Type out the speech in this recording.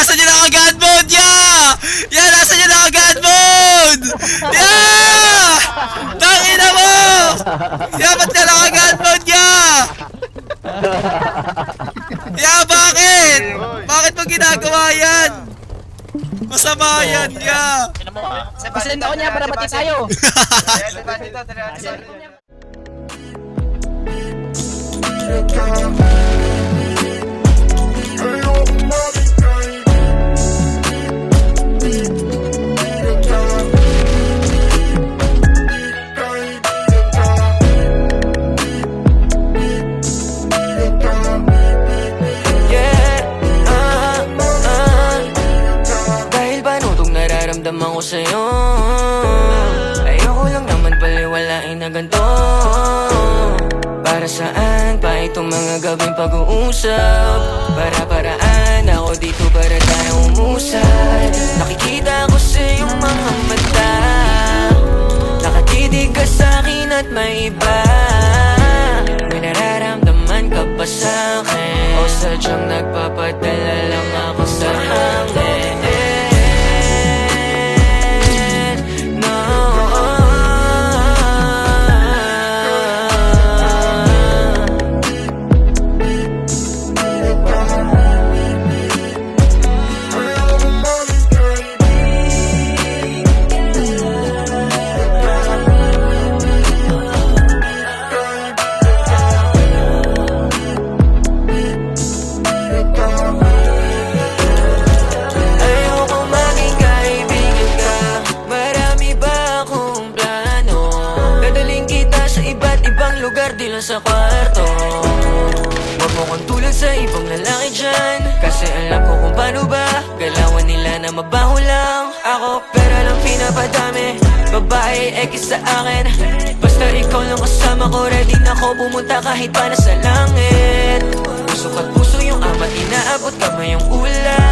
Nasa niya na God mode! Yeah! Yeah! Nasa niya na God mode! Yeah! Tangina mo! Yeah! Ba't ka naka God mode? Yeah! Yeah! Bakit? Bakit mo ginagawa yan? Masama yan! Yeah! Pasend ako niya para pati tayo. Dahil banutong nararamdaman ko sa'yo, ayoko lang naman paliwalain na ganito. Para saan pa itong mga gabing pag-uusap? Para-paraan ako dito para tayong umusad. Nakikita ko sa iyong mga mata, nakatitig ka sa'kin at may iba. May nararamdaman ka ba sa'kin? O sadyang nagpapadala lang ako sa hangin? Di lang sa kwarto, huwag mo kong tulad sa ibang lalaki dyan, kasi alam ko kung paano ba galawan nila na mabaho lang ako. Pera lang pinapadami, babae ekis sa akin. Basta ikaw lang kasama ko, ready na ako pumunta kahit pa nasa langit. Puso at puso yung amat, inaabot kamay yung ulan.